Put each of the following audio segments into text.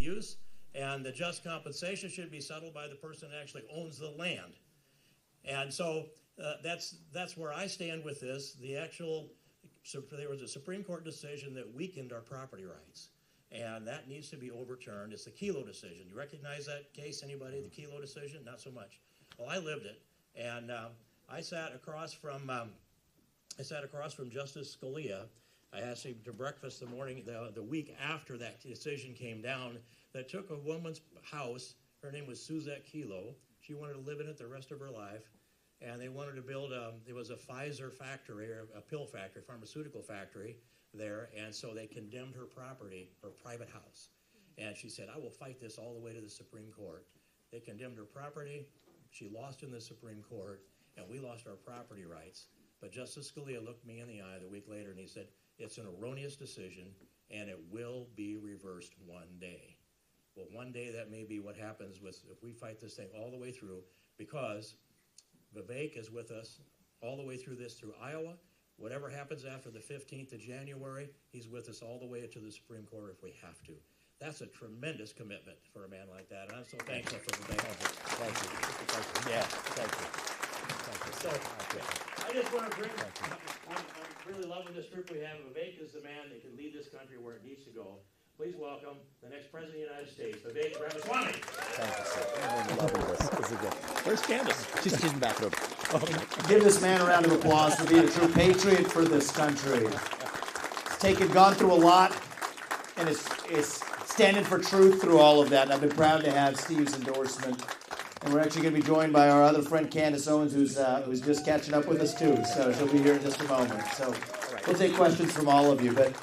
use, and the just compensation should be settled by the person that actually owns the land. And so that's where I stand with this. There was a Supreme Court decision that weakened our property rights, and that needs to be overturned. It's the Kelo decision. You recognize that case, anybody, the Kelo decision? Not so much. Well, I lived it, and I sat across from Justice Scalia. I asked him to breakfast the week after that decision came down that took a woman's house. Her name was Suzette Kelo. She wanted to live in it the rest of her life. And they wanted to build it was a Pfizer factory, or a pill factory, pharmaceutical factory there. And so they condemned her property, her private house. And she said, I will fight this all the way to the Supreme Court. They condemned her property. She lost in the Supreme Court, and we lost our property rights. But Justice Scalia looked me in the eye the week later, and he said, it's an erroneous decision, and it will be reversed one day. Well, one day that may be what happens if we fight this thing all the way through, because Vivek is with us all the way through Iowa. Whatever happens after the 15th of January, he's with us all the way to the Supreme Court if we have to. That's a tremendous commitment for a man like that, and I'm so thankful for Vivek. Thank you. Yeah, thank you. So, I just want to bring, I'm really loving this group we have. Vivek is the man that can lead this country where it needs to go. Please welcome the next President of the United States, Vivek Ramaswamy. Thank you, sir. I'm loving this. This is good. Where's Candace? She's back over. Okay. Give this man a round of applause for being a true patriot for this country. He's gone through a lot, and is standing for truth through all of that. And I've been proud to have Steve's endorsement. And we're actually going to be joined by our other friend, Candace Owens, who's just catching up with us, too. So she'll be here in just a moment. So we'll take questions from all of you. But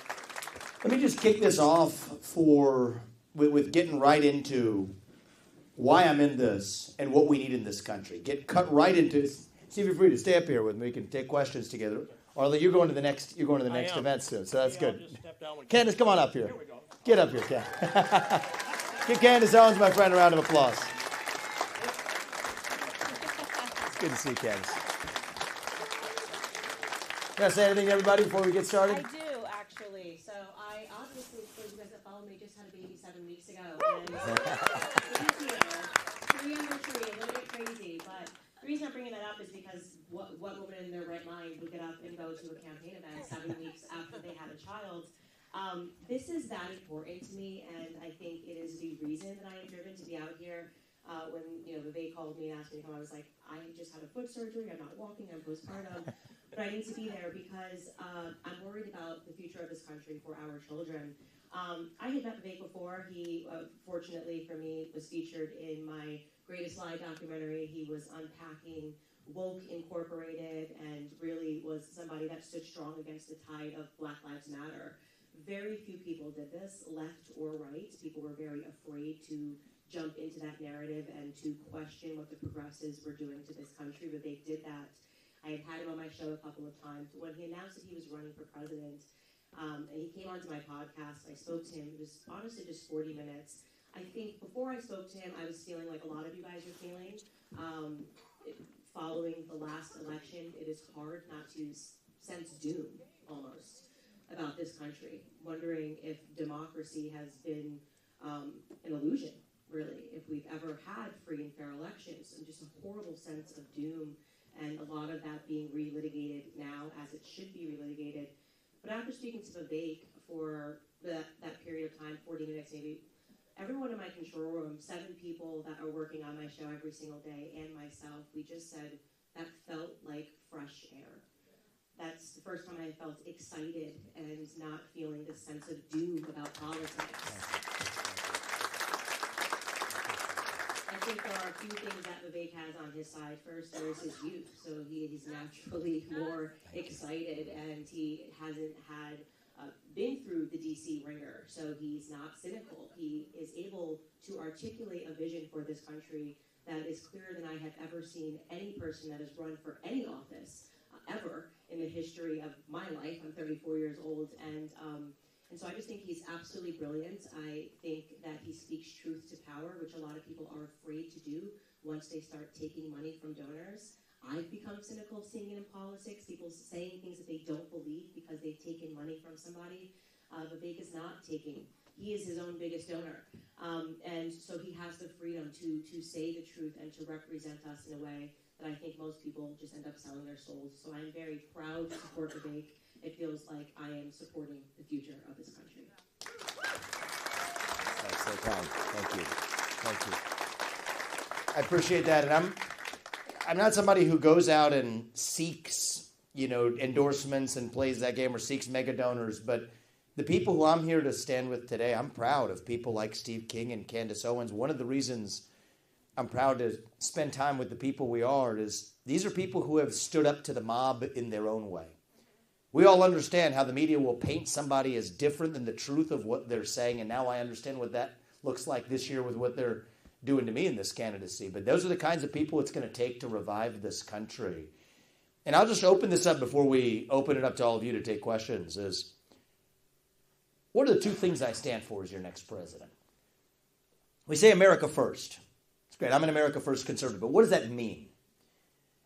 let me just kick this off with getting right into why I'm in this and what we need in this country. Cut right into it. Steve, you're free to stay up here with me. We can take questions together. Arlo, you're going to the next event soon, so that's good. Candace, come on up here. Here we go. Get up here, Candace. Give Candace Owens, my friend, a round of applause. It's good to see you, Candace. You want to say anything to everybody before we get started? I do, actually. So I obviously, for you guys that follow me, just had a baby 7 weeks ago. And thank you. 3 under 3, a little bit crazy, but the reason I'm bringing that up is because what woman in their right mind would get up and go to a campaign event 7 weeks after they had a child? This is that important to me, and I think it is the reason that I am driven to be out here. When Vivek called me and asked me to come, I was like, I just had a foot surgery, I'm not walking, I'm postpartum, but I need to be there because I'm worried about the future of this country for our children. I had met Vivek before. He, fortunately for me, was featured in my Greatest Lie documentary. He was unpacking Woke Incorporated and really was somebody that stood strong against the tide of Black Lives Matter. Very few people did this, left or right. People were very afraid to jump into that narrative and to question what the progressives were doing to this country, but they did that. I had had him on my show a couple of times. When he announced that he was running for president, and he came onto my podcast, I spoke to him. It was honestly just 40 minutes. I think before I spoke to him, I was feeling like a lot of you guys are feeling. Following the last election, it is hard not to sense doom, almost, about this country, wondering if democracy has been an illusion, really, if we've ever had free and fair elections, and just a horrible sense of doom, and a lot of that being relitigated now as it should be relitigated. But after speaking to Vivek for that period of time, 40 minutes maybe, everyone in my control room, 7 people that are working on my show every single day, and myself, we just said that felt like fresh air. That's the first time I felt excited and not feeling this sense of doom about politics. I think there are a few things that Vivek has on his side. First, there is his youth, so he's naturally more excited, and he hasn't been through the DC ringer, so he's not cynical. He is able to articulate a vision for this country that is clearer than I have ever seen any person that has run for any office ever in the history of my life. I'm 34 years old, and so I just think he's absolutely brilliant. I think that he speaks truth to power, which a lot of people are afraid to do once they start taking money from donors. I've become cynical seeing it in politics, people saying things that they don't believe because they've taken money from somebody. Vivek is not taking he is his own biggest donor. And so he has the freedom to say the truth and to represent us in a way that I think most people just end up selling their souls. So I'm very proud to support Vivek. It feels like I am supporting the future of this country. That's so kind. Thank you. Thank you. I appreciate that, and I'm not somebody who goes out and seeks, endorsements and plays that game or seeks mega donors, but the people who I'm here to stand with today, I'm proud of people like Steve King and Candace Owens. One of the reasons I'm proud to spend time with the people we are is these are people who have stood up to the mob in their own way. We all understand how the media will paint somebody as different than the truth of what they're saying, and now I understand what that looks like this year with what they're doing to me in this candidacy. But those are the kinds of people it's going to take to revive this country. And I'll just open this up before we open it up to all of you to take questions is, what are the two things I stand for as your next president? We say America first. It's great. I'm an America first conservative. But what does that mean?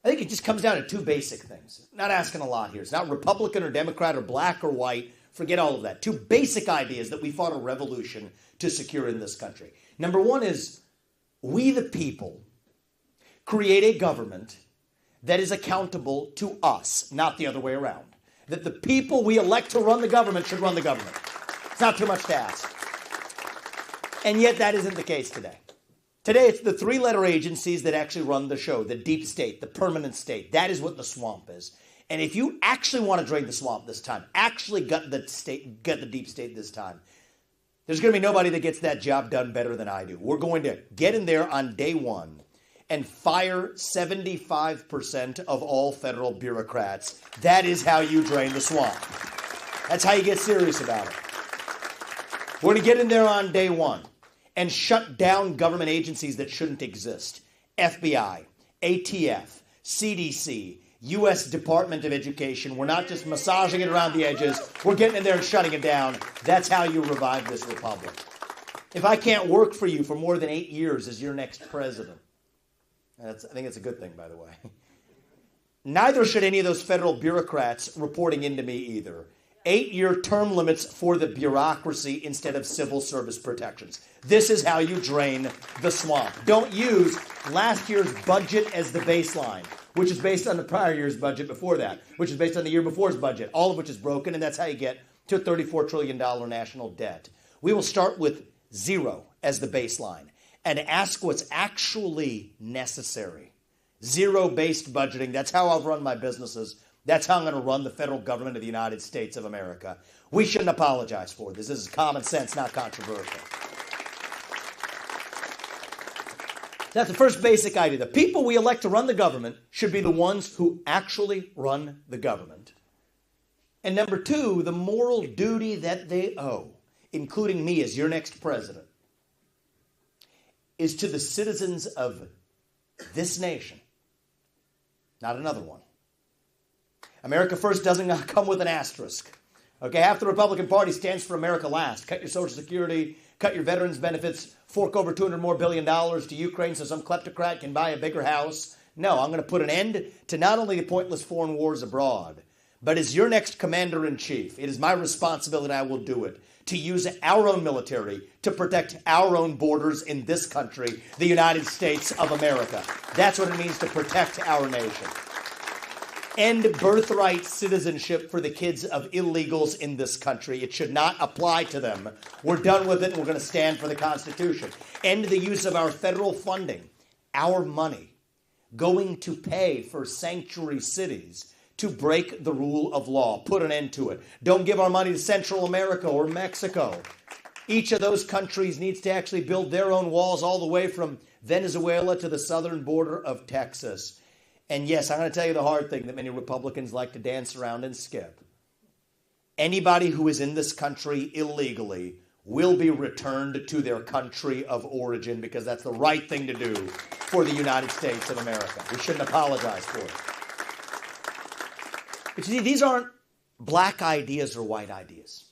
I think it just comes down to two basic things. Not asking a lot here. It's not Republican or Democrat or black or white. Forget all of that. Two basic ideas that we fought a revolution to secure in this country. Number one is we the people create a government that is accountable to us, not the other way around. That the people we elect to run the government should run the government. It's not too much to ask. And yet that isn't the case today. Today it's the three-letter agencies that actually run the show, the deep state, the permanent state. That is what the swamp is. And if you actually want to drain the swamp this time, actually gut the deep state this time, there's going to be nobody that gets that job done better than I do. We're going to get in there on day one and fire 75% of all federal bureaucrats. That is how you drain the swamp. That's how you get serious about it. We're going to get in there on day one and shut down government agencies that shouldn't exist. FBI, ATF, CDC, U.S. Department of Education. We're not just massaging it around the edges. We're getting in there and shutting it down. That's how you revive this republic. If I can't work for you for more than 8 years as your next president, I think it's a good thing, by the way. Neither should any of those federal bureaucrats reporting into me either. 8-year term limits for the bureaucracy instead of civil service protections. This is how you drain the swamp. Don't use last year's budget as the baseline, which is based on the prior year's budget before that, which is based on the year before's budget, all of which is broken, and that's how you get to a $34 trillion national debt. We will start with zero as the baseline and ask what's actually necessary. Zero-based budgeting, that's how I've run my businesses. That's how I'm going to run the federal government of the United States of America. We shouldn't apologize for this. This is common sense, not controversial. That's the first basic idea. The people we elect to run the government should be the ones who actually run the government. And number two, the moral duty that they owe, including me as your next president, is to the citizens of this nation, not another one. America First doesn't come with an asterisk. Okay, half the Republican Party stands for America Last. Cut your Social Security, cut your veterans' benefits, fork over $200 billion more to Ukraine so some kleptocrat can buy a bigger house. No, I'm going to put an end to not only the pointless foreign wars abroad, but as your next commander-in-chief, it is my responsibility, and I will do it, to use our own military to protect our own borders in this country, the United States of America. That's what it means to protect our nation. End birthright citizenship for the kids of illegals in this country. It should not apply to them. We're done with it, and we're going to stand for the Constitution. End the use of our federal funding, our money, going to pay for sanctuary cities to break the rule of law. Put an end to it. Don't give our money to Central America or Mexico. Each of those countries needs to actually build their own walls all the way from Venezuela to the southern border of Texas. And yes, I'm going to tell you the hard thing that many Republicans like to dance around and skip. Anybody who is in this country illegally will be returned to their country of origin because that's the right thing to do for the United States of America. We shouldn't apologize for it. But you see, these aren't black ideas or white ideas.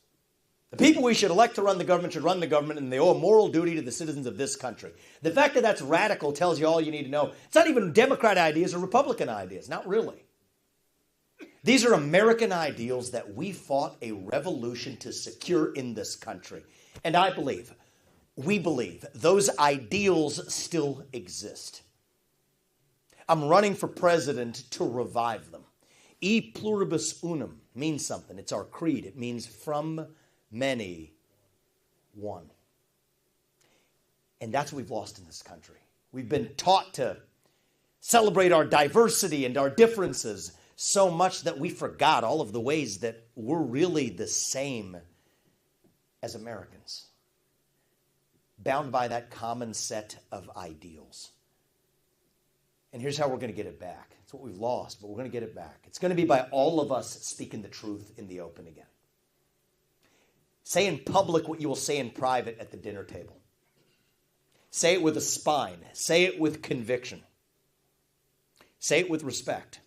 The people we should elect to run the government should run the government, and they owe a moral duty to the citizens of this country. The fact that that's radical tells you all you need to know. It's not even Democrat ideas or Republican ideas. Not really. These are American ideals that we fought a revolution to secure in this country. And we believe, those ideals still exist. I'm running for president to revive them. E pluribus unum means something. It's our creed. It means from many, one. And that's what we've lost in this country. We've been taught to celebrate our diversity and our differences so much that we forgot all of the ways that we're really the same as Americans, bound by that common set of ideals. And here's how we're going to get it back. It's what we've lost, but we're going to get it back. It's going to be by all of us speaking the truth in the open again. Say in public what you will say in private at the dinner table. Say it with a spine. Say it with conviction. Say it with respect.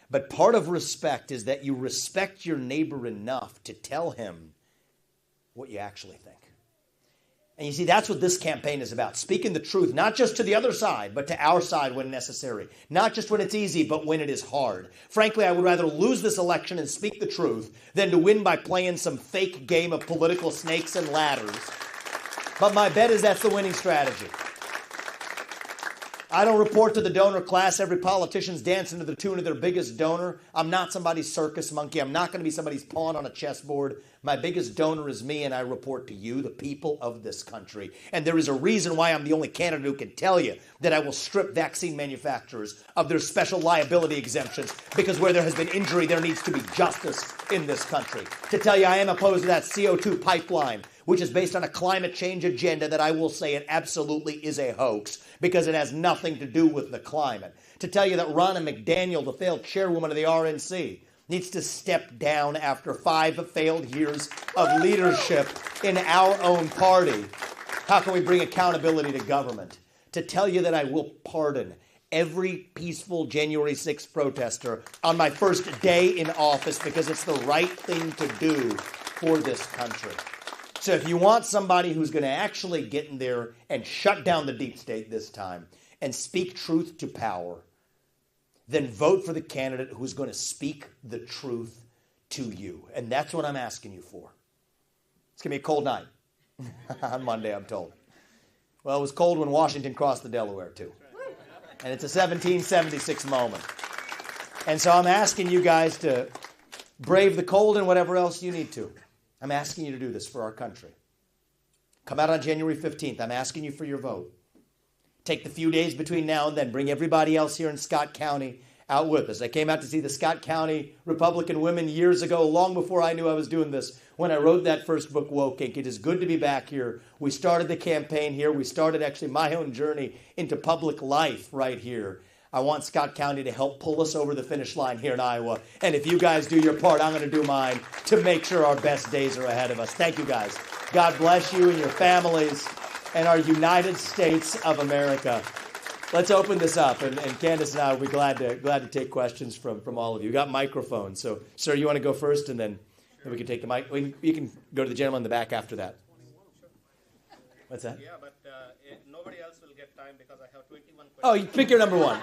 But part of respect is that you respect your neighbor enough to tell him what you actually think. And you see, that's what this campaign is about. Speaking the truth, not just to the other side, but to our side when necessary. Not just when it's easy, but when it is hard. Frankly, I would rather lose this election and speak the truth than to win by playing some fake game of political snakes and ladders. But my bet is that's the winning strategy. I don't report to the donor class. Every politician's dancing to the tune of their biggest donor. I'm not somebody's circus monkey. I'm not going to be somebody's pawn on a chessboard. My biggest donor is me, and I report to you, the people of this country. And there is a reason why I'm the only candidate who can tell you that I will strip vaccine manufacturers of their special liability exemptions, because where there has been injury, there needs to be justice in this country. To tell you I am opposed to that CO2 pipeline, which is based on a climate change agenda that I will say it absolutely is a hoax because it has nothing to do with the climate. To tell you that Ronna McDaniel, the failed chairwoman of the RNC, needs to step down after 5 failed years of leadership in our own party. How can we bring accountability to government? To tell you that I will pardon every peaceful January 6th protester on my first day in office because it's the right thing to do for this country. So if you want somebody who's going to actually get in there and shut down the deep state this time and speak truth to power, then vote for the candidate who's going to speak the truth to you. And that's what I'm asking you for. It's going to be a cold night on Monday, I'm told. Well, it was cold when Washington crossed the Delaware, too. And it's a 1776 moment. And so I'm asking you guys to brave the cold and whatever else you need to. I'm asking you to do this for our country. Come out on January 15th. I'm asking you for your vote. Take the few days between now and then. Bring everybody else here in Scott County out with us. I came out to see the Scott County Republican women years ago, long before I knew I was doing this, when I wrote that first book, Woke Inc. It is good to be back here. We started the campaign here. We started actually my own journey into public life right here. I want Scott County to help pull us over the finish line here in Iowa. And if you guys do your part, I'm going to do mine to make sure our best days are ahead of us. Thank you, guys. God bless you and your families and our United States of America. Let's open this up, and Candace and I will be glad to take questions from all of you. We got microphones, so sir, you want to go first, and then we can take the mic. You can go to the gentleman in the back after that. What's that? Yeah, but nobody else will get time because I have 21 questions. Oh, you pick your number one.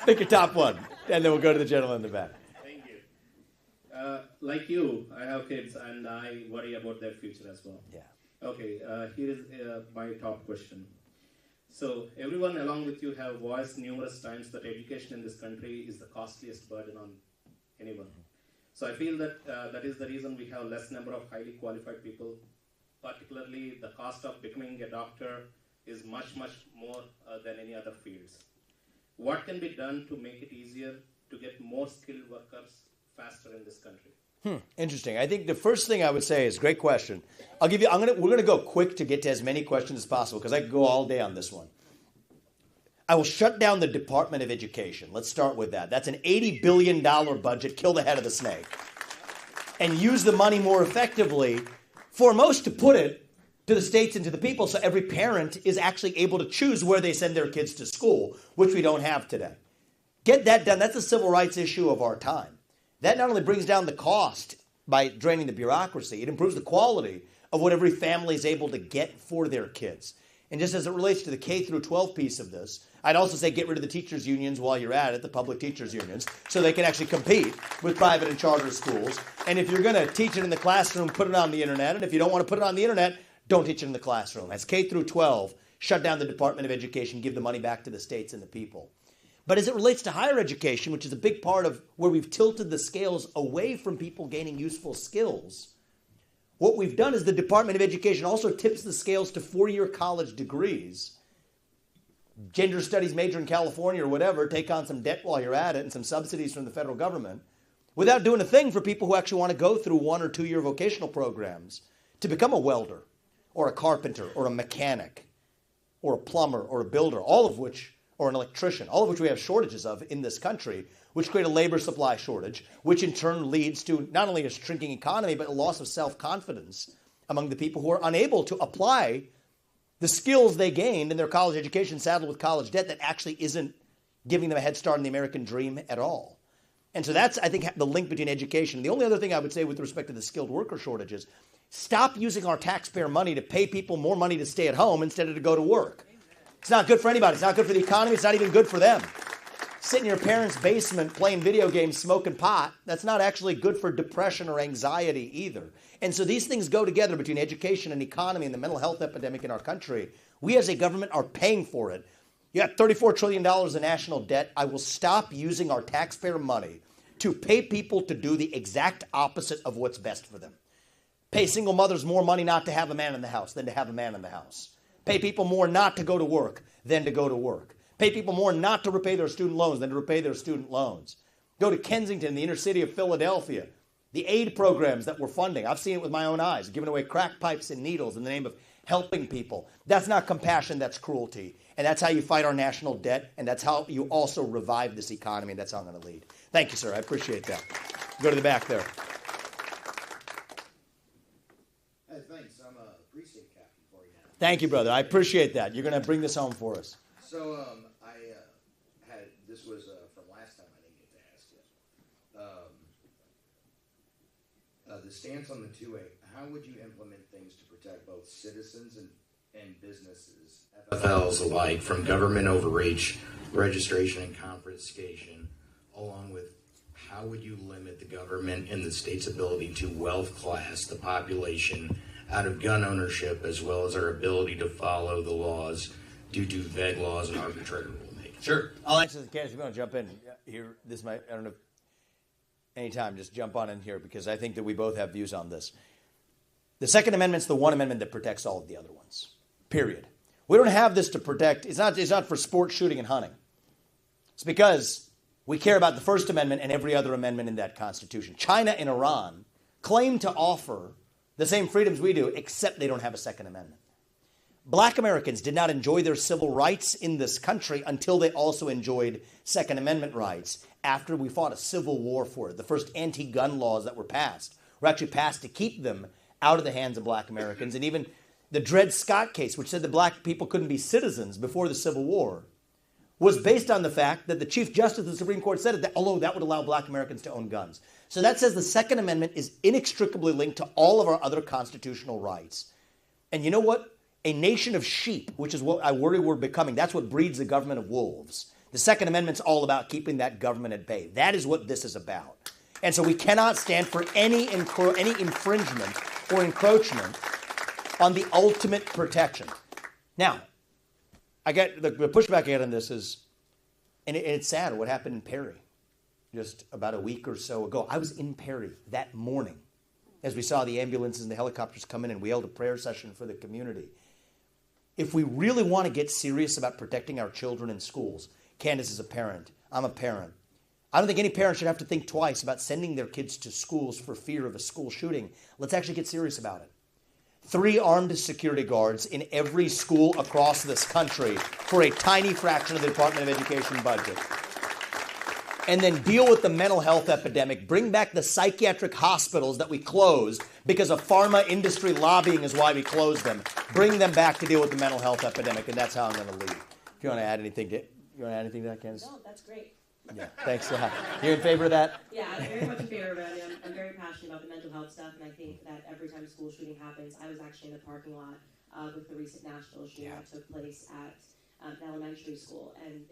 Pick your top one, and then we'll go to the gentleman in the back. Thank you. Like you, I have kids, and I worry about their future as well. Yeah. Okay, here is my top question. So everyone along with you have voiced numerous times that education in this country is the costliest burden on anyone. So I feel that that is the reason we have less number of highly qualified people. Particularly, the cost of becoming a doctor is much, much more than any other fields. What can be done to make it easier to get more skilled workers faster in this country? Interesting. I think the first thing I would say is, great question. We're going to go quick to get to as many questions as possible because I could go all day on this one. I will shut down the Department of Education. Let's start with that. That's an $80 billion budget. Kill the head of the snake. And use the money more effectively, foremost to put it to the states and to the people so every parent is actually able to choose where they send their kids to school, which we don't have today. Get that done. That's a civil rights issue of our time. That not only brings down the cost by draining the bureaucracy, it improves the quality of what every family is able to get for their kids. And just as it relates to the K through 12 piece of this, I'd also say get rid of the teachers' unions while you're at it, the public teachers' unions, so they can actually compete with private and charter schools. And if you're going to teach it in the classroom, put it on the internet. And if you don't want to put it on the internet, don't teach it in the classroom. As K through 12, shut down the Department of Education, give the money back to the states and the people. But as it relates to higher education, which is a big part of where we've tilted the scales away from people gaining useful skills, what we've done is the Department of Education also tips the scales to 4-year college degrees. Gender studies major in California or whatever, take on some debt while you're at it and some subsidies from the federal government without doing a thing for people who actually want to go through 1 or 2 year vocational programs to become a welder or a carpenter or a mechanic or a plumber or a builder, all of which, or an electrician, all of which we have shortages of in this country, which create a labor supply shortage, which in turn leads to not only a shrinking economy, but a loss of self-confidence among the people who are unable to apply the skills they gained in their college education, saddled with college debt that actually isn't giving them a head start in the American dream at all. And so that's, I think, the link between education. The only other thing I would say with respect to the skilled worker shortages, stop using our taxpayer money to pay people more money to stay at home instead of to go to work. It's not good for anybody. It's not good for the economy. It's not even good for them. Sit in your parents' basement playing video games, smoking pot, that's not actually good for depression or anxiety either. And so these things go together between education and economy and the mental health epidemic in our country. We as a government are paying for it. You got $34 trillion in national debt. I will stop using our taxpayer money to pay people to do the exact opposite of what's best for them. Pay single mothers more money not to have a man in the house than to have a man in the house. Pay people more not to go to work than to go to work. Pay people more not to repay their student loans than to repay their student loans. Go to Kensington, the inner city of Philadelphia. The aid programs that we're funding, I've seen it with my own eyes, giving away crack pipes and needles in the name of helping people. That's not compassion, that's cruelty. And that's how you fight our national debt, and that's how you also revive this economy, and that's how I'm going to lead. Thank you, sir. I appreciate that. Go to the back there. Hey, thanks. I'm a precinct captain for you now. Thank you, brother. I appreciate that. You're going to bring this home for us. So this was from last time I didn't get to ask you. The stance on the 2A, how would you implement things to protect both citizens and businesses, FFLs alike, from government overreach, registration and confiscation, along with how would you limit the government and the state's ability to wealth class the population out of gun ownership, as well as our ability to follow the laws due to vague laws and arbitrary rulemaking? Sure. I'll answer the case. If you want to jump in here, this might, I don't know, anytime, just jump on in here because I think that we both have views on this. The Second Amendment's the one amendment that protects all of the other ones, period. We don't have this to protect, it's not for sport, shooting, and hunting. It's because we care about the First Amendment and every other amendment in that Constitution. China and Iran claim to offer the same freedoms we do, except they don't have a Second Amendment. Black Americans did not enjoy their civil rights in this country until they also enjoyed Second Amendment rights after we fought a civil war for it. The first anti-gun laws that were passed were actually passed to keep them out of the hands of black Americans. And even the Dred Scott case, which said that black people couldn't be citizens before the Civil War, was based on the fact that the Chief Justice of the Supreme Court said that, although that would allow black Americans to own guns. So that says the Second Amendment is inextricably linked to all of our other constitutional rights. And you know what? A nation of sheep, which is what I worry we're becoming, that's what breeds the government of wolves. The Second Amendment's all about keeping that government at bay. That is what this is about. And so we cannot stand for any infringement or encroachment on the ultimate protection. Now, I get the pushback I get on this is, and it's sad what happened in Perry just about a week or so ago. I was in Perry that morning as we saw the ambulances and the helicopters come in, and we held a prayer session for the community. If we really want to get serious about protecting our children in schools, Candace is a parent, I'm a parent. I don't think any parent should have to think twice about sending their kids to schools for fear of a school shooting. Let's actually get serious about it. 3 armed security guards in every school across this country for a tiny fraction of the Department of Education budget. And then deal with the mental health epidemic. Bring back the psychiatric hospitals that we closed because of pharma industry lobbying is why we closed them. Bring them back to deal with the mental health epidemic, and that's how I'm going to lead. If you want to add anything to that, Candace? No, that's great. Yeah, thanks. You in favor of that? Yeah, I'm very much in favor of it. I'm very passionate about the mental health stuff, and I think that every time a school shooting happens, I was actually in the parking lot with the recent national shooting that took place at an elementary school. And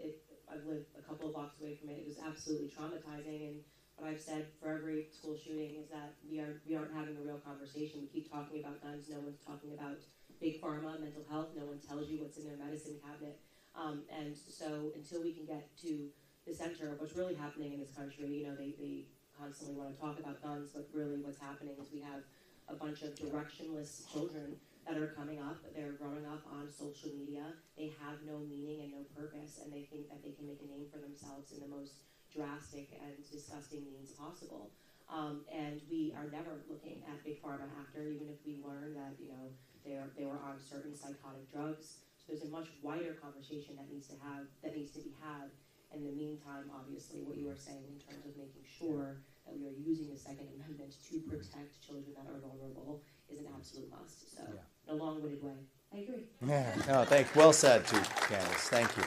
I've lived a couple of blocks away from it. It was absolutely traumatizing. And what I've said for every school shooting is that we aren't having a real conversation. We keep talking about guns. No one's talking about big pharma, mental health. No one tells you what's in their medicine cabinet. And so until we can get to the center of what's really happening in this country, they constantly want to talk about guns, but really what's happening is we have a bunch of directionless children that are coming up. They're growing up on social media. They have no meaning and no purpose, and they think that they can make a name for themselves in the most drastic and disgusting means possible. And we are never looking at big pharma after, even if we learn that they were on certain psychotic drugs. So there's a much wider conversation that needs to be had. In the meantime, obviously, what you are saying in terms of making sure that we are using the Second Amendment to protect children that are vulnerable is an absolute must. So, in a long-winded way, I agree. Yeah. No, thanks. Well said, too, Candace. Thank you.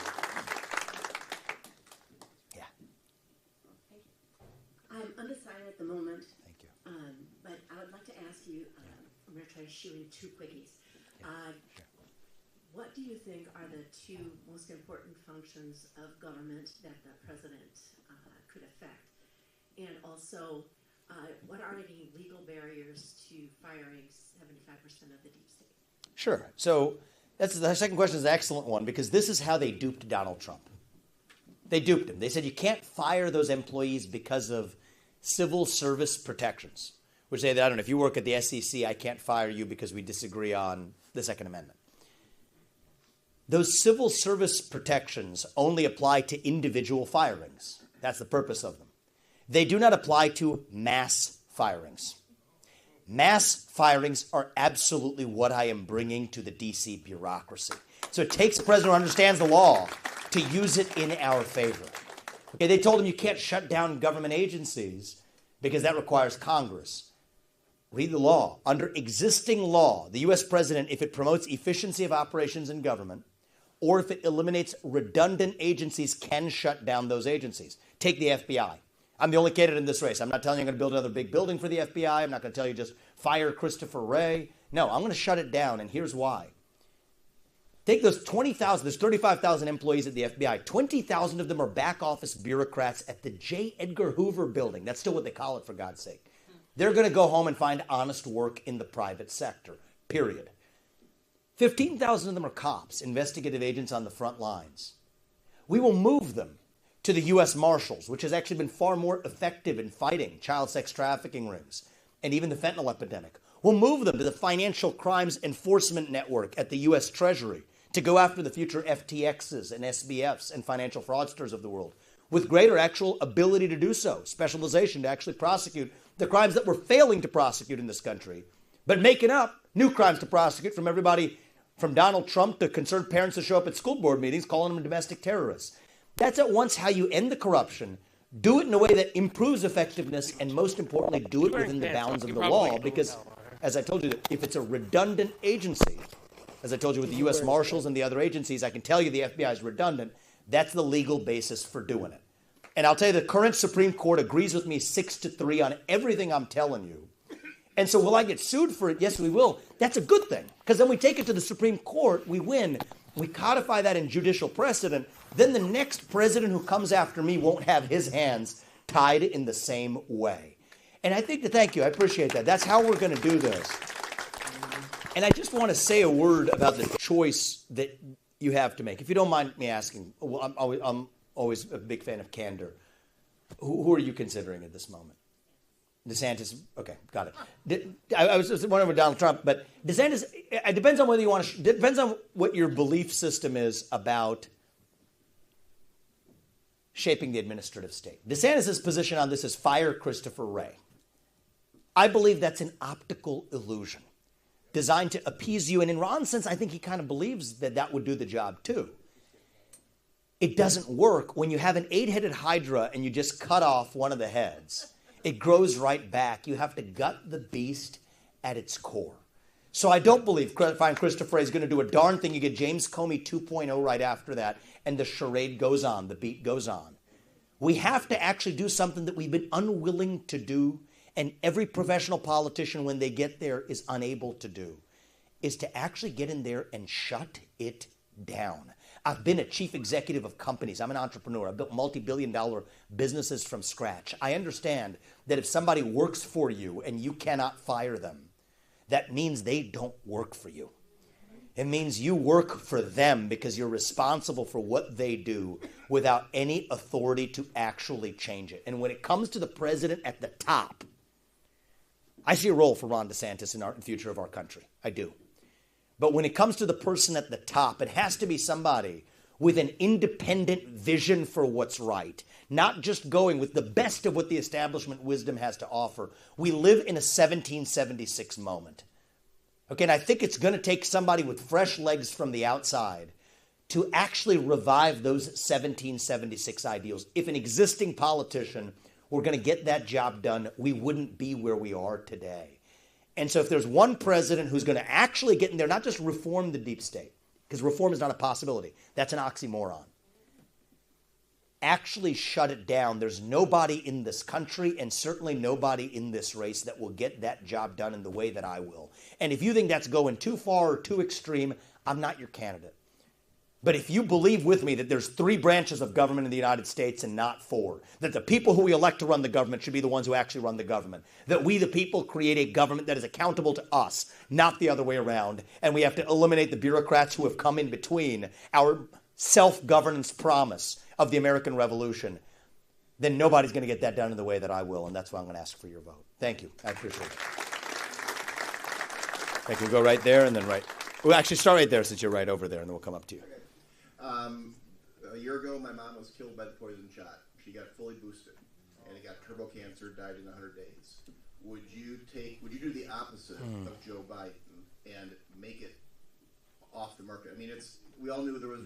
Yeah. I'm undecided at the moment. Thank you. But I would like to ask you, I'm going to try to shoot in two quickies. Sure. What do you think are the two most important functions of government that the president could affect? And also, what are any legal barriers to firing 75% of the deep state? Sure. So the second question is an excellent one, because this is how they duped Donald Trump. They duped him. They said you can't fire those employees because of civil service protections, which say that, I don't know, if you work at the SEC, I can't fire you because we disagree on the Second Amendment. Those civil service protections only apply to individual firings. That's the purpose of them. They do not apply to mass firings. Mass firings are absolutely what I am bringing to the DC bureaucracy. So it takes a president who understands the law to use it in our favor. Okay, they told him you can't shut down government agencies because that requires Congress. Read the law. Under existing law, the U.S. president, if it promotes efficiency of operations in government, or if it eliminates redundant agencies, can shut down those agencies. Take the FBI. I'm the only candidate in this race. I'm not telling you I'm going to build another big building for the FBI. I'm not going to tell you just fire Christopher Wray. No, I'm going to shut it down, and here's why. Take those 20,000, there's 35,000 employees at the FBI. 20,000 of them are back office bureaucrats at the J. Edgar Hoover building. That's still what they call it, for God's sake. They're going to go home and find honest work in the private sector, period. 15,000 of them are cops, investigative agents on the front lines. We will move them to the U.S. Marshals, which has actually been far more effective in fighting child sex trafficking rings and even the fentanyl epidemic. We'll move them to the Financial Crimes Enforcement Network at the U.S. Treasury to go after the future FTXs and SBFs and financial fraudsters of the world, with greater actual ability to do so, specialization to actually prosecute the crimes that we're failing to prosecute in this country, but making up new crimes to prosecute from everybody from Donald Trump to concerned parents who show up at school board meetings calling them domestic terrorists. That's at once how you end the corruption, do it in a way that improves effectiveness, and most importantly, do it within the bounds of the law, because, as I told you, if it's a redundant agency, as I told you with the U.S. Marshals and the other agencies, I can tell you the FBI is redundant. That's the legal basis for doing it. And I'll tell you, the current Supreme Court agrees with me 6-3 on everything I'm telling you. And so will I get sued for it? Yes, we will. That's a good thing, because then we take it to the Supreme Court, we win, we codify that in judicial precedent, then the next president who comes after me won't have his hands tied in the same way. And I think thank you, I appreciate that. That's how we're going to do this. And I just want to say a word about the choice that you have to make. If you don't mind me asking, well, I'm always a big fan of candor. Who are you considering at this moment? DeSantis, okay, got it. I was just wondering with Donald Trump, but DeSantis, it depends on whether you want to, depends on what your belief system is about shaping the administrative state. DeSantis' position on this is fire Christopher Wray. I believe that's an optical illusion designed to appease you, and in Ron's sense, I think he kind of believes that that would do the job too. It doesn't work when you have an 8-headed hydra and you just cut off one of the heads. It grows right back. You have to gut the beast at its core. So I don't believe Fine Christopher Wray is going to do a darn thing. You get James Comey 2.0 right after that, and the charade goes on, the beat goes on. We have to actually do something that we've been unwilling to do, and every professional politician, when they get there, is unable to do. is to actually get in there and shut it down. I've been a chief executive of companies. I'm an entrepreneur. I've built multi-billion-dollar businesses from scratch. I understand that if somebody works for you and you cannot fire them, that means they don't work for you. It means you work for them because you're responsible for what they do without any authority to actually change it. And when it comes to the president at the top, I see a role for Ron DeSantis in the future of our country. I do. But when it comes to the person at the top, it has to be somebody with an independent vision for what's right, not just going with the best of what the establishment wisdom has to offer. We live in a 1776 moment. Okay, and I think it's going to take somebody with fresh legs from the outside to actually revive those 1776 ideals. If an existing politician were going to get that job done, we wouldn't be where we are today. And so if there's one president who's going to actually get in there, not just reform the deep state, because reform is not a possibility. That's an oxymoron. Actually shut it down. There's nobody in this country and certainly nobody in this race that will get that job done in the way that I will. And if you think that's going too far or too extreme, I'm not your candidate. But if you believe with me that there's 3 branches of government in the United States and not 4, that the people who we elect to run the government should be the ones who actually run the government, that we the people create a government that is accountable to us, not the other way around, and we have to eliminate the bureaucrats who have come in between our self-governance promise of the American Revolution, then nobody's going to get that done in the way that I will, and that's why I'm going to ask for your vote. Thank you. I appreciate it. Thank you. We'll go right there and then right. We'll actually start right there since you're right over there, and then we'll come up to you. A year ago, my mom was killed by the poison shot. She got fully boosted, and it got turbo cancer, died in 100 days. Would you do the opposite of Joe Biden and make it off the market? I mean, we all knew there was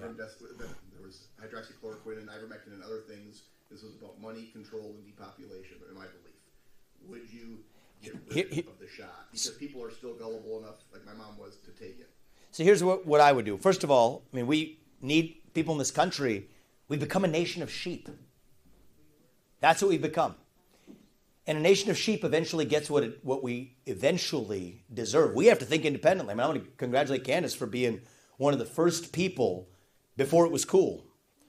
hydroxychloroquine and ivermectin and other things. This was about money, control, and depopulation, in my belief. Would you get rid of the shot? Because people are still gullible enough, like my mom was, to take it. So here's what I would do. First of all, I mean, we need people in this country. We've become a nation of sheep. That's what we've become. And a nation of sheep eventually gets what we eventually deserve. We have to think independently. I mean, I want to congratulate Candace for being one of the first people, before it was cool,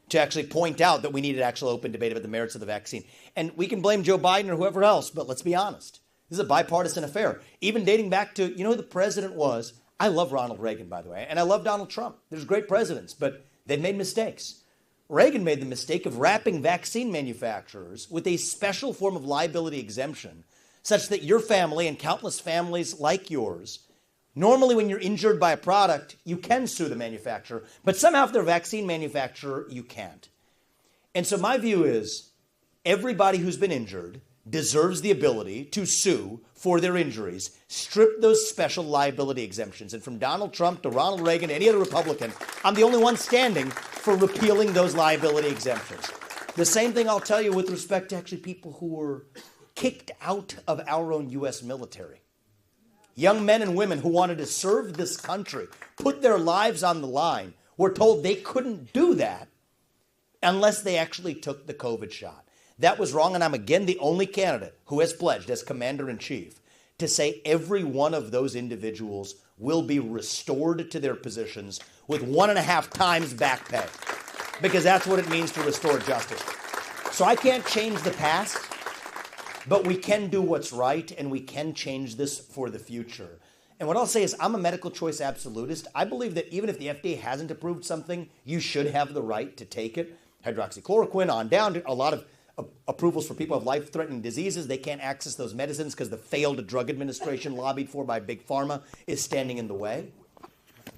to actually point out that we needed actual open debate about the merits of the vaccine. And we can blame Joe Biden or whoever else, but let's be honest. This is a bipartisan affair. Even dating back to, you know who the president was? I love Ronald Reagan, by the way, and I love Donald Trump. There's great presidents, but they've made mistakes. Reagan made the mistake of wrapping vaccine manufacturers with a special form of liability exemption, such that your family and countless families like yours, normally when you're injured by a product, you can sue the manufacturer, but somehow if they're a vaccine manufacturer, you can't. And so my view is everybody who's been injured deserves the ability to sue for their injuries, strip those special liability exemptions. And from Donald Trump to Ronald Reagan, any other Republican, I'm the only one standing for repealing those liability exemptions. The same thing I'll tell you with respect to actually people who were kicked out of our own U.S. military. Young men and women who wanted to serve this country, put their lives on the line, were told they couldn't do that unless they actually took the COVID shot. That was wrong, and I'm again the only candidate who has pledged as commander-in-chief to say every one of those individuals will be restored to their positions with 1.5 times back pay, because that's what it means to restore justice. So I can't change the past, but we can do what's right, and we can change this for the future. And what I'll say is I'm a medical choice absolutist. I believe that even if the FDA hasn't approved something, you should have the right to take it. Hydroxychloroquine on down to a lot of approvals for people with life-threatening diseases. They can't access those medicines because the failed drug administration lobbied for by Big Pharma is standing in the way.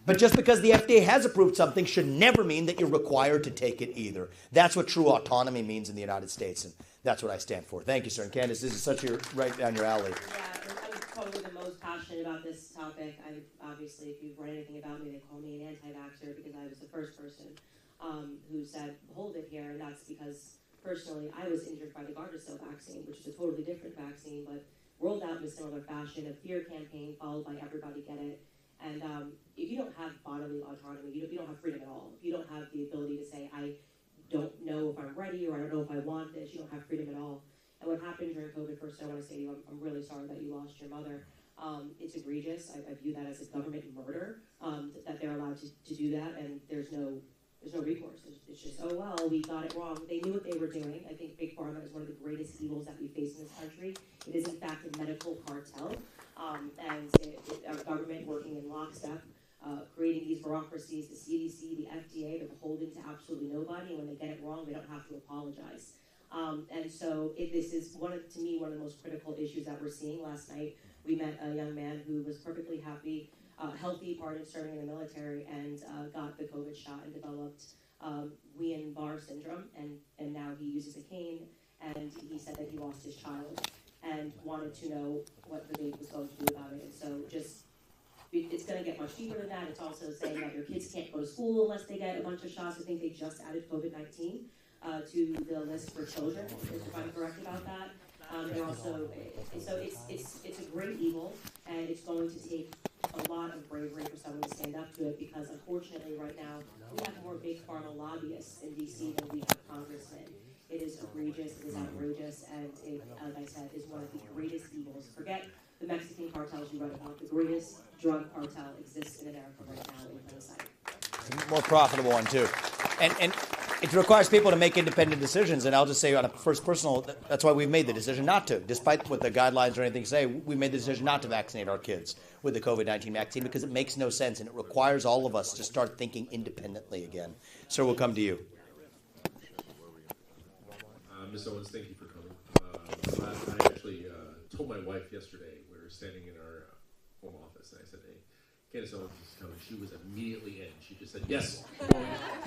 But just because the FDA has approved something should never mean that you're required to take it either. That's what true autonomy means in the United States, and that's what I stand for. Thank you, sir. And Candace, this is such right down your alley. Yeah, I'm probably the most passionate about this topic. Obviously, if you've read anything about me, they call me an anti-vaxxer because I was the first person who said, hold it here, and that's because personally, I was injured by the Gardasil vaccine, which is a totally different vaccine, but rolled out in a similar fashion, a fear campaign followed by everybody get it. And if you don't have bodily autonomy, you don't have freedom at all. If you don't have the ability to say, I don't know if I'm ready or I don't know if I want this, you don't have freedom at all. And what happened during COVID, first I want to say to you, I'm really sorry that you lost your mother. It's egregious. I view that as a government murder, that they're allowed to do that, and there's no recourse. It's just, oh, well, we got it wrong. They knew what they were doing. I think Big Pharma is one of the greatest evils that we face in this country. It is, in fact, a medical cartel, and our government working in lockstep, creating these bureaucracies, the CDC, the FDA, they're beholden to absolutely nobody, and when they get it wrong, they don't have to apologize. And so this is, to me, one of the most critical issues that we're seeing. Last night, we met a young man who was perfectly happy, healthy, serving in the military, and got the COVID shot and developed Guillain-Barré syndrome, and now he uses a cane, and he said that he lost his child and wanted to know what Vivek was going to do about it. And so it's going to get much deeper than that. It's also saying that your kids can't go to school unless they get a bunch of shots. I think they just added COVID-19 to the list for children, if I'm correct about that. And also, so it's a great evil, and it's going to take a lot of bravery for someone to stand up to it, because unfortunately right now we have more big pharma lobbyists in DC than we have congressmen. It is egregious, it is outrageous, and it, as I said, is one of the greatest evils. Forget the Mexican cartels you read about. The greatest drug cartel exists in America right now in plain sight. More profitable one, too. And it requires people to make independent decisions. And I'll just say on a first personal, that's why we've made the decision not to. Despite what the guidelines or anything say, we made the decision not to vaccinate our kids with the COVID-19 vaccine because it makes no sense. And it requires all of us to start thinking independently again. Sir, we'll come to you. Ms. Owens, thank you for coming. I actually told my wife yesterday, we were standing in our home office, and I said, hey, Candace Owens is coming. She was immediately in. She just said, yes, you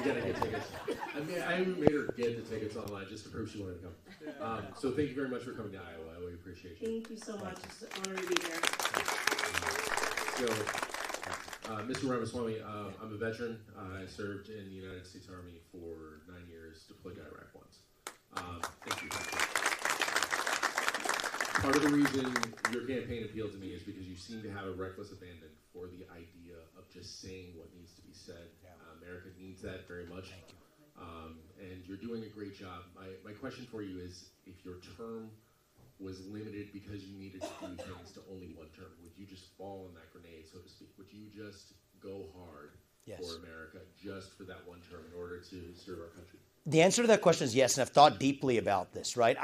gotta get tickets. I mean, I made her get the tickets online just to prove she wanted to come. So thank you very much for coming to Iowa. We appreciate you. Thank you so much. It's an honor to be here. Mr. Ramaswamy, I'm a veteran. I served in the United States Army for 9 years, deployed to Iraq once. Thank you. Part of the reason your campaign appealed to me is because you seem to have a reckless abandon for the idea of just saying what needs to be said. America needs that very much. And you're doing a great job. My question for you is, if your term was limited because you needed to do things to only one term, would you just fall on that grenade, so to speak? Would you just go hard for America just for that one term in order to serve our country? The answer to that question is yes, and I've thought deeply about this, right?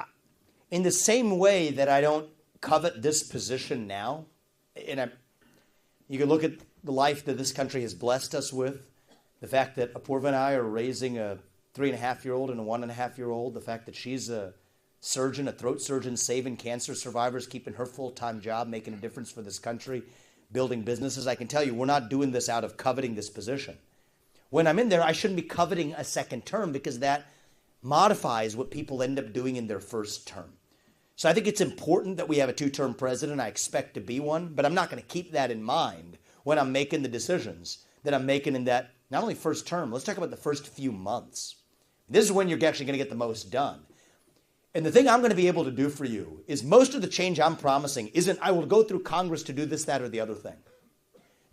In the same way that I don't covet this position now, and you can look at the life that this country has blessed us with, the fact that Apurva and I are raising a 3.5-year-old and a 1.5-year-old, the fact that she's a surgeon, a throat surgeon, saving cancer survivors, keeping her full-time job, making a difference for this country, building businesses. I can tell you, we're not doing this out of coveting this position. When I'm in there, I shouldn't be coveting a second term because that modifies what people end up doing in their first term. So I think it's important that we have a 2-term president. I expect to be one, but I'm not going to keep that in mind when I'm making the decisions that I'm making in that not only first term, let's talk about the first few months. This is when you're actually going to get the most done. And the thing I'm going to be able to do for you is most of the change I'm promising isn't I will go through Congress to do this, that, or the other thing.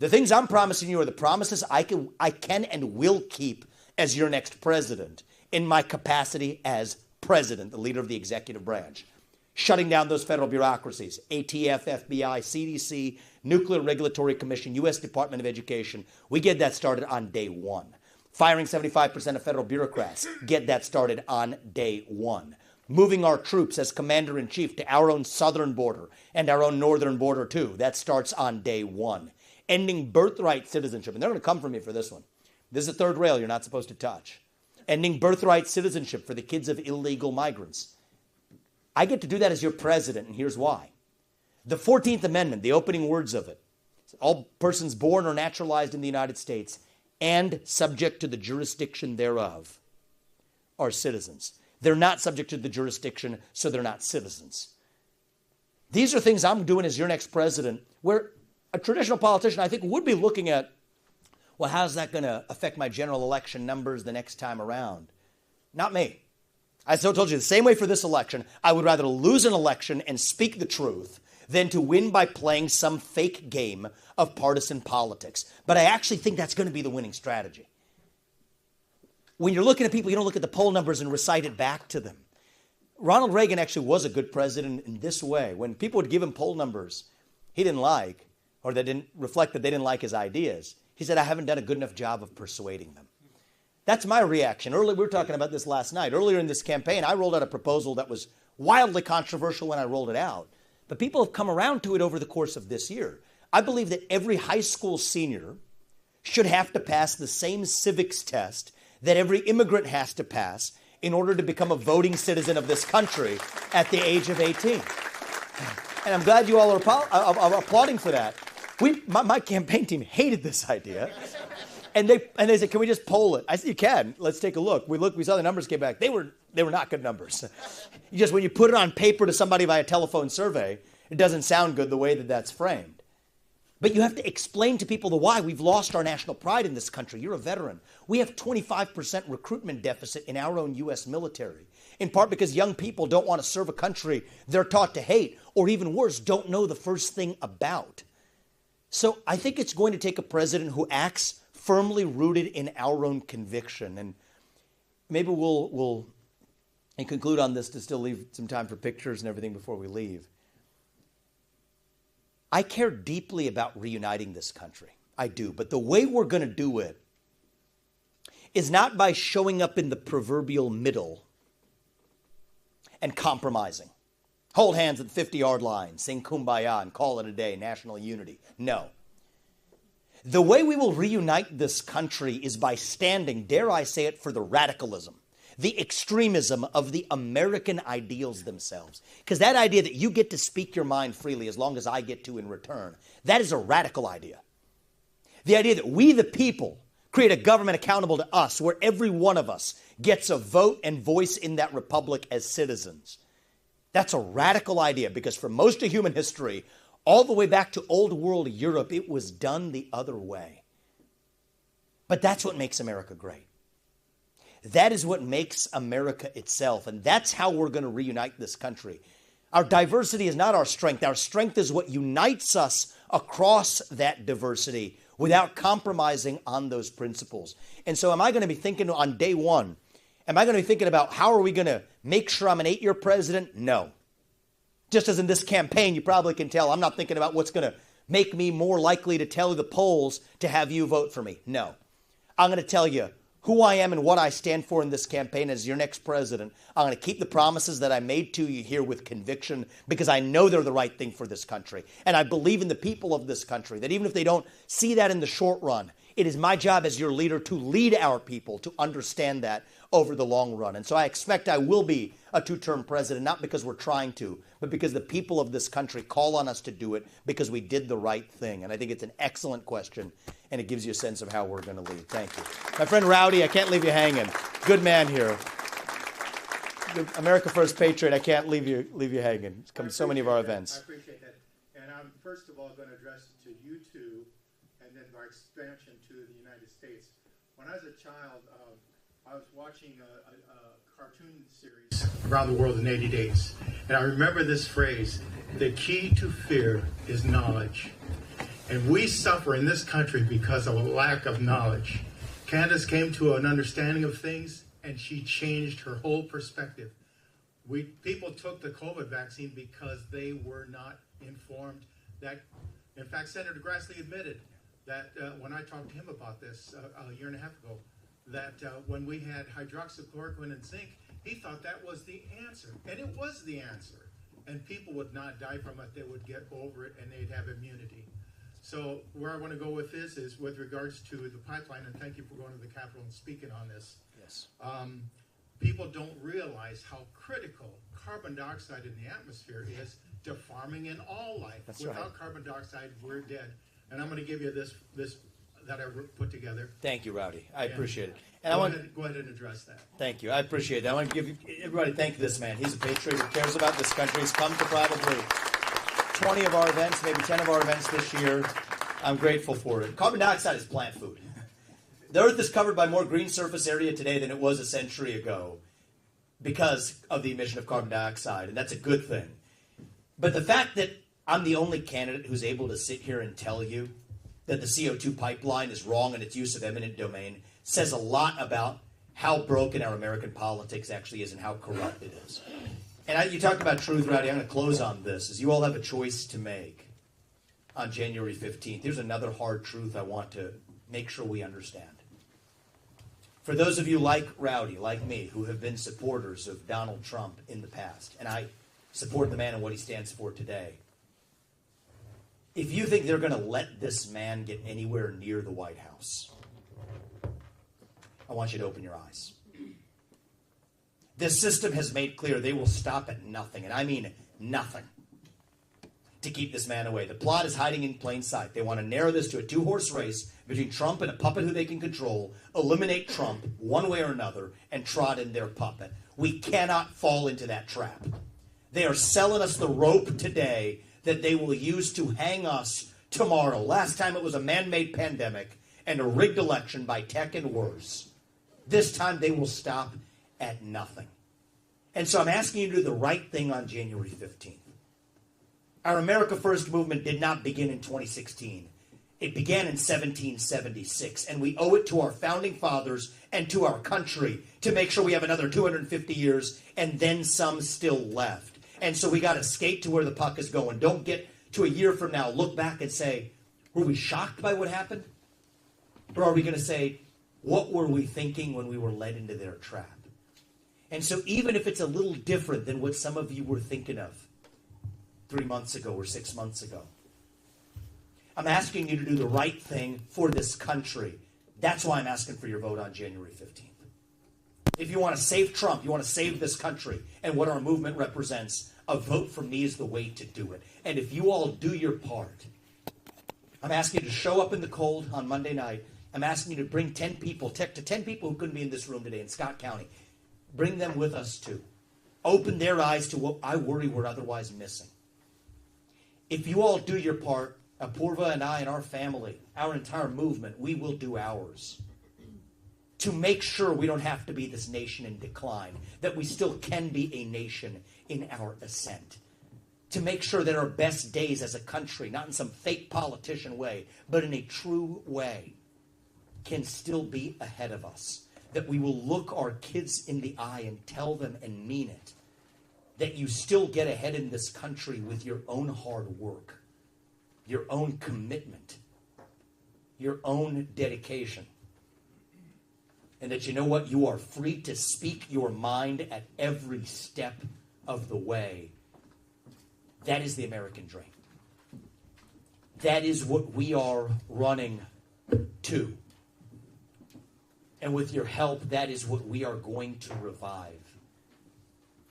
The things I'm promising you are the promises I can and will keep as your next president in my capacity as president, the leader of the executive branch. Shutting down those federal bureaucracies, ATF, FBI, CDC, Nuclear Regulatory Commission, U.S. Department of Education. We get that started on day one. Firing 75% of federal bureaucrats, get that started on day one. Moving our troops as commander-in-chief to our own southern border and our own northern border too. That starts on day one. Ending birthright citizenship. And they're going to come for me for this one. This is a third rail you're not supposed to touch. Ending birthright citizenship for the kids of illegal migrants. I get to do that as your president, and here's why. The 14th Amendment, the opening words of it, all persons born or naturalized in the United States and subject to the jurisdiction thereof are citizens. They're not subject to the jurisdiction, so they're not citizens. These are things I'm doing as your next president where a traditional politician, I think, would be looking at, well, how's that going to affect my general election numbers the next time around? Not me. I still told you the same way for this election. I would rather lose an election and speak the truth than to win by playing some fake game of partisan politics. But I actually think that's going to be the winning strategy. When you're looking at people, you don't look at the poll numbers and recite it back to them. Ronald Reagan actually was a good president in this way. When people would give him poll numbers, he didn't like, or that didn't reflect that they didn't like his ideas, he said, I haven't done a good enough job of persuading them. That's my reaction. Earlier, we were talking about this last night. Earlier in this campaign, I rolled out a proposal that was wildly controversial when I rolled it out. But people have come around to it over the course of this year. I believe that every high school senior should have to pass the same civics test that every immigrant has to pass in order to become a voting citizen of this country at the age of 18. And I'm glad you all are applauding for that. My campaign team hated this idea. And they said, can we just poll it? I said, you can. Let's take a look. We saw the numbers came back. They were not good numbers. When you put it on paper to somebody by a telephone survey, it doesn't sound good the way that that's framed. But you have to explain to people the why. We've lost our national pride in this country. You're a veteran. We have 25% recruitment deficit in our own U.S. military, in part because young people don't want to serve a country they're taught to hate, or even worse, don't know the first thing about. So I think it's going to take a president who acts firmly rooted in our own conviction. And maybe we'll conclude on this to still leave some time for pictures and everything before we leave. I care deeply about reuniting this country. I do. But the way we're going to do it is not by showing up in the proverbial middle and compromising. Hold hands at the 50-yard line, sing Kumbaya, and call it a day, national unity. No. The way we will reunite this country is by standing, dare I say it, for the radicalism, the extremism of the American ideals themselves. Because that idea that you get to speak your mind freely as long as I get to in return, that is a radical idea. The idea that we, the people, create a government accountable to us, where every one of us gets a vote and voice in that republic as citizens. That's a radical idea, because for most of human history, all the way back to old world Europe, it was done the other way. But that's what makes America great. That is what makes America itself, and that's how we're going to reunite this country. Our diversity is not our strength. Our strength is what unites us across that diversity without compromising on those principles. And so am I going to be thinking on day one, am I going to be thinking about how are we going to make sure I'm an 8-year president? No. Just as in this campaign, you probably can tell, I'm not thinking about what's going to make me more likely to tell the polls to have you vote for me. No. I'm going to tell you who I am and what I stand for in this campaign as your next president. I'm going to keep the promises that I made to you here with conviction, because I know they're the right thing for this country. And I believe in the people of this country, that even if they don't see that in the short run, it is my job as your leader to lead our people to understand that over the long run. And so I expect I will be a 2-term president, not because we're trying to, but because the people of this country call on us to do it because we did the right thing. And I think it's an excellent question, and it gives you a sense of how we're going to lead. Thank you. My friend Rowdy, I can't leave you hanging. Good man here. America First Patriot, I can't leave you hanging. It's come to so many of our events. I appreciate that. And I'm first of all going to address it to you two, and then by expansion to the United States. When I was a child, I was watching a cartoon series around the world in 80 days. And I remember this phrase, the key to fear is knowledge. And we suffer in this country because of a lack of knowledge. Candace came to an understanding of things, and she changed her whole perspective. People took the COVID vaccine because they were not informed. In fact, Senator Grassley admitted that when I talked to him about this a year and a half ago, that when we had hydroxychloroquine and zinc, he thought that was the answer. And it was the answer. And people would not die from it. They would get over it, and they'd have immunity. So where I want to go with this is with regards to the pipeline, and thank you for going to the Capitol and speaking on this. Yes. People don't realize how critical carbon dioxide in the atmosphere is to farming and all life. That's Without right. carbon dioxide, we're dead. And I'm going to give you this that I put together. Thank you, Rowdy. I appreciate it. And Go ahead and address that. Thank you. I appreciate that. I want to give everybody thank this man. He's a patriot who cares about this country. He's come to probably 20 of our events, maybe 10 of our events this year. I'm grateful for it. Carbon dioxide is plant food. The Earth is covered by more green surface area today than it was a century ago because of the emission of carbon dioxide, and that's a good thing. But the fact that I'm the only candidate who's able to sit here and tell you that the CO2 pipeline is wrong in its use of eminent domain says a lot about how broken our American politics actually is and how corrupt it is. And you talked about truth, Rowdy. I'm going to close on this, is you all have a choice to make. on January 15th. Here's another hard truth I want to make sure we understand. For those of you like Rowdy, like me, who have been supporters of Donald Trump in the past, and I support the man and what he stands for today, if you think they're going to let this man get anywhere near the White House, I want you to open your eyes. This system has made clear they will stop at nothing, and I mean nothing, to keep this man away. The plot is hiding in plain sight. They want to narrow this to a two-horse race between Trump and a puppet who they can control, eliminate Trump one way or another, and trot in their puppet. We cannot fall into that trap. They are selling us the rope today that they will use to hang us tomorrow. Last time it was a man-made pandemic and a rigged election by tech and worse. This time they will stop at nothing. And so I'm asking you to do the right thing on January 15th. Our America First movement did not begin in 2016. It began in 1776, and we owe it to our founding fathers and to our country to make sure we have another 250 years and then some still left. And so we got to skate to where the puck is going. Don't get to a year from now, look back and say, were we shocked by what happened? Or are we going to say, what were we thinking when we were led into their trap? And so even if it's a little different than what some of you were thinking of 3 months ago or 6 months ago, I'm asking you to do the right thing for this country. That's why I'm asking for your vote on January 15th. If you want to save Trump, you want to save this country and what our movement represents, a vote for me is the way to do it. And if you all do your part, I'm asking you to show up in the cold on Monday night. I'm asking you to bring 10 people, to 10 people who couldn't be in this room today in Scott County. Bring them with us too. Open their eyes to what I worry we're otherwise missing. If you all do your part, Apurva and I and our family, our entire movement, we will do ours to make sure we don't have to be this nation in decline, that we still can be a nation in our ascent, to make sure that our best days as a country, not in some fake politician way, but in a true way, can still be ahead of us, that we will look our kids in the eye and tell them and mean it, that you still get ahead in this country with your own hard work, your own commitment, your own dedication. And that you know what? You are free to speak your mind at every step of the way. That is the American dream. That is what we are running to. And with your help, that is what we are going to revive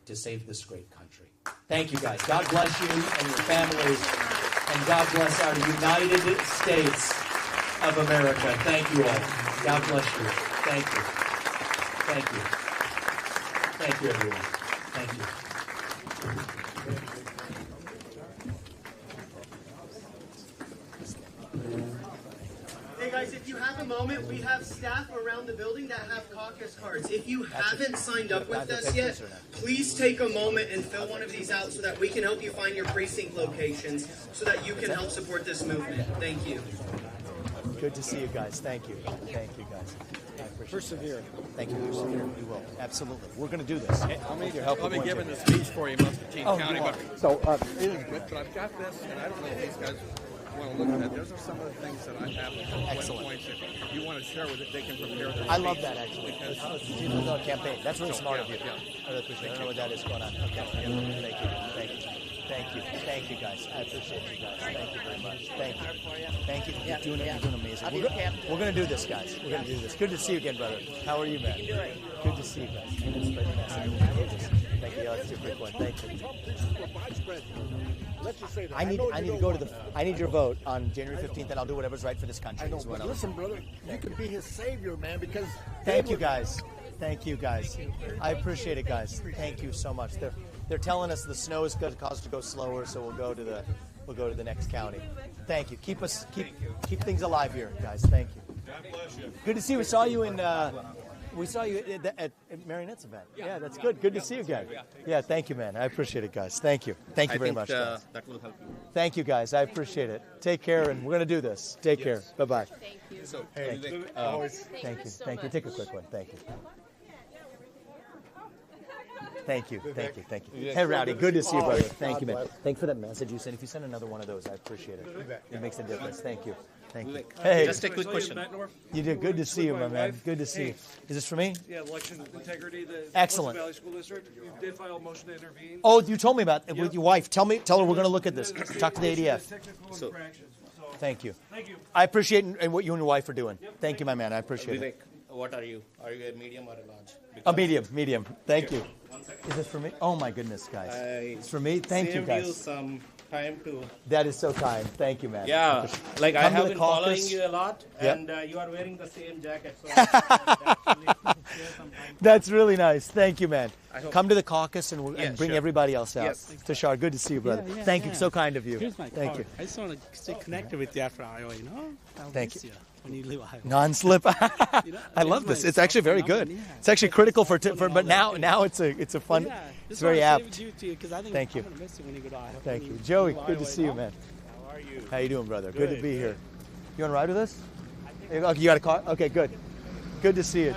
to save this great country. Thank you, guys. God bless you and your families. And God bless our United States of America. Thank you all. God bless you. Thank you. Thank you. Thank you, everyone. Thank you. Hey guys, if you have a moment, we have staff around the building that have caucus cards. If you haven't signed up with us yet, please take a moment and fill one of these out so that we can help you find your precinct locations so that you can help support this movement. Thank you. Good to see you guys. Thank you. Thank you, guys. Persevere. Thank you. Persevere. We will. Absolutely. We're going to do this. I'll be giving the speech for you, Muscatine County. But, it is good, but I've got this, and I don't know if these guys want to look at that. Those are some of the things that I have. Excellent. Points that you want to share with it, they can prepare their I love that, actually. It's a campaign. That's really smart of you. Yeah. I really appreciate it. I don't know what that is going on. Okay. Thank you. Thank you. Thank you. Thank you, guys. I appreciate you guys. Thank you very much. Thank you. Thank you. You're doing amazing. We're going to do this, guys. We're going to do this. Good to see you again, brother. How are you, man? Good to see you guys. Thank you. That's a quick one. Thank you. Let's just say that. I need to go to the. I need your vote on January 15th, and I'll do whatever's right for this country. I know, but listen, brother, you can be his savior, man, because. Thank you, guys. Thank you, guys. I appreciate it, guys. Thank you so much. They're telling us the snow is going to cause us to go slower, so we'll go to the next county. Thank you. Keep things alive here, guys. Thank you. God bless you. Good to see you. We saw you at Marionette's event. Yeah, that's good. Good to see you again. Yeah, thank you, man. I appreciate it, guys. Thank you. Thank you very much, guys. That will help you. Thank you, guys. I appreciate it. Take care, and we're going to do this. Take care. Bye-bye. Thank you. So, Thank you. Thank you. Thank you. Take a quick one. Thank you. Thank you. Thank you. Thank you. Hey, Rowdy. Good to see you, brother. Thank you, man. Thanks for that message you sent. If you send another one of those, I appreciate it. It makes a difference. Thank you. Thank you. Hey, Just a quick question. You did. Good to see you, my man. Good to see you. Is this for me? Yeah, election integrity. The Excellent. Valley School District. You did file a motion to intervene. Oh, you told me about it with your wife. Tell her we're going to look at this. Talk to the ADF. So, Thank you. Thank you. I appreciate what you and your wife are doing. Thank you, my man. I appreciate Vivek, it. what are you? Are you a medium or a large? A medium. Thank you. Is this for me? Oh my goodness, guys. It's for me. Thank you, guys. Some time to. That is so kind. Thank you, man. Yeah, like I Come to have the been Caucus. following you a lot, Yep. and you are wearing the same jacket. So That's really nice. Thank you, man. I hope- Come to the Caucus and Yeah, bring sure. everybody else out. Yes. Tushar, good to see you, brother. Thank you. So kind of you. Here's my Thank card. you. I just want to stay connected with you after Iowa, you know? I'll Thank miss you. When you leave Iowa. Non-slip. I love this. It's actually very good. It's actually critical for but now it's a fun. Yeah, It's just very wanna apt. save it to you, 'cause I think Thank you. I'm gonna miss you when you go to Iowa. Thank When you, Joey. go Good to Iowa, see you, huh? man. How are you? How you doing, brother? Good to be here. You want to ride with us? Okay, you got a car? Okay, good. Good to see you.